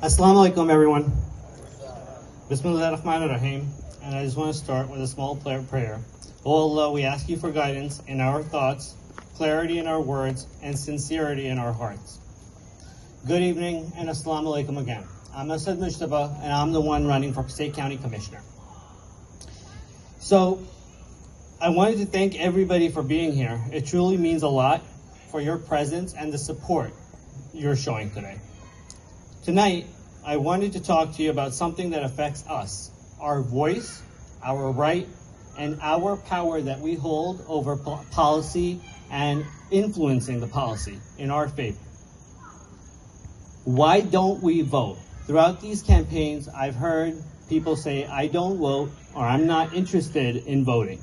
Assalamu alaikum, everyone. Bismillahirrahmanirrahim. And I just want to start with a small prayer. O Allah, we ask you for guidance in our thoughts, clarity in our words, and sincerity in our hearts. Good evening, and Assalamu alaikum again. I'm Assad Mujtoba, and I'm the one running for Passaic County Commissioner. So, I wanted to thank everybody for being here. It truly means a lot for your presence and the support you're showing today. Tonight, I wanted to talk to you about something that affects us, our voice, our right, and our power that we hold over policy and influencing the policy in our favor. Why don't we vote? Throughout these campaigns, I've heard people say, I don't vote, or I'm not interested in voting.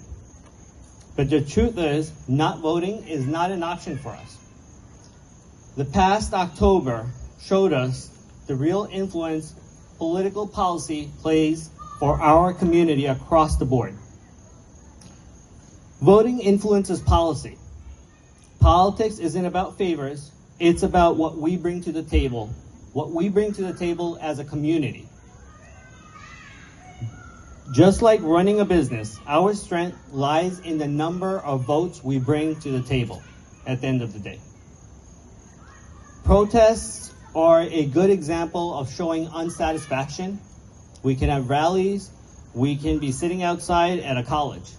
But the truth is, not voting is not an option for us. The past October showed us the real influence political policy plays for our community across the board. Voting influences policy. Politics isn't about favors, it's about what we bring to the table, as a community. Just like running a business, our strength lies in the number of votes we bring to the table at the end of the day. Protests are a good example of showing unsatisfaction. We can have rallies, we can be sitting outside at a college.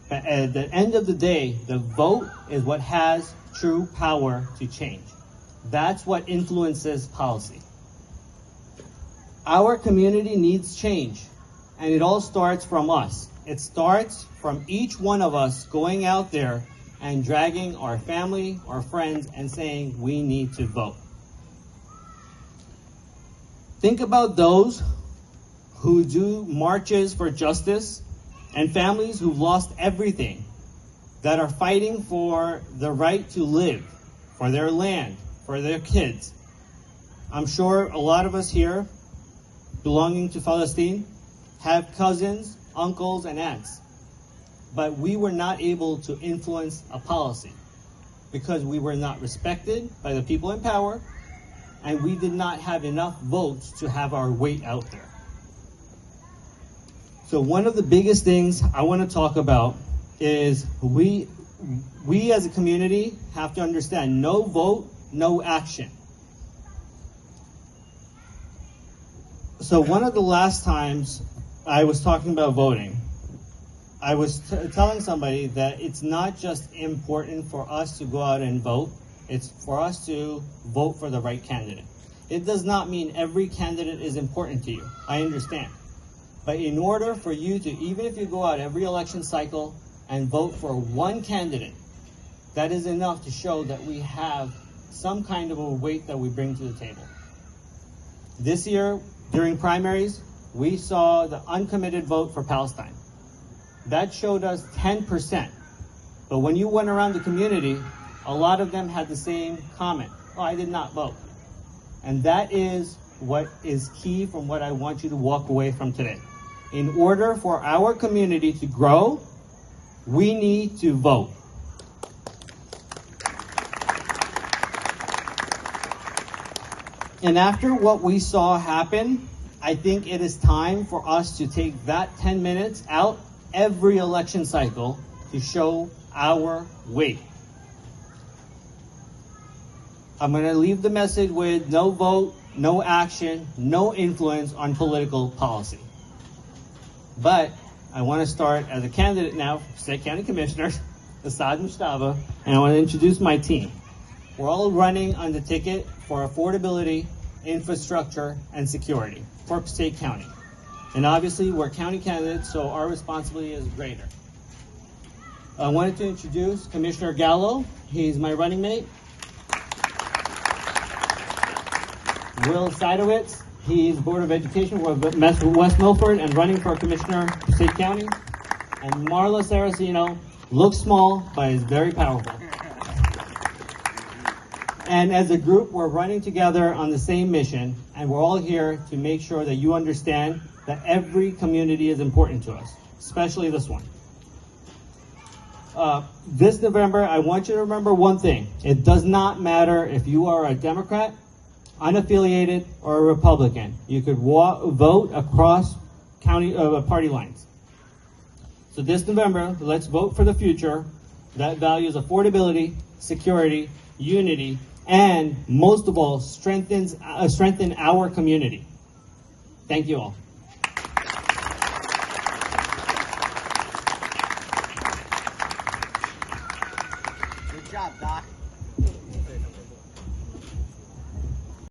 But at the end of the day, the vote is what has true power to change. That's what influences policy. Our community needs change, and it all starts from us. It starts from each one of us going out there and dragging our family, our friends, and saying we need to vote. Think about those who do marches for justice and families who've lost everything, that are fighting for the right to live, for their land, for their kids. I'm sure a lot of us here belonging to Palestine have cousins, uncles, and aunts, but we were not able to influence a policy because we were not respected by the people in power, and we did not have enough votes to have our weight out there. So one of the biggest things I want to talk about is we as a community have to understand no vote, no action. So one of the last times I was talking about voting, I was telling somebody that it's not just important for us to go out and vote, it's for us to vote for the right candidate. It does not mean every candidate is important to you, I understand. But in order for you to, even if you go out every election cycle and vote for one candidate, that is enough to show that we have some kind of a weight that we bring to the table. This year, during primaries, we saw the uncommitted vote for Palestine. That showed us 10%. But when you went around the community, a lot of them had the same comment. Oh, I did not vote. And that is what is key from what I want you to walk away from today. In order for our community to grow, we need to vote. And after what we saw happen, I think it is time for us to take that 10 minutes out every election cycle to show our weight. I'm going to leave the message with no vote, no action, no influence on political policy. But I want to start as a candidate now, Passaic County Commissioner, Assad Mujtoba, and I want to introduce my team. We're all running on the ticket for affordability, infrastructure, and security for Passaic County. And obviously, we're county candidates, so our responsibility is greater. I wanted to introduce Commissioner Gallo. He's my running mate. Will Seidowitz, he's Board of Education for West Milford and running for Commissioner Passaic County. And Marla Saraceno looks small, but is very powerful. And as a group, we're running together on the same mission, and we're all here to make sure that you understand that every community is important to us, especially this one. This November, I want you to remember one thing. It does not matter if you are a Democrat unaffiliated or a Republican. You could vote across party lines. So this November, let's vote for the future that values affordability, security, unity, and most of all, strengthen our community. Thank you all. Good job, Doc.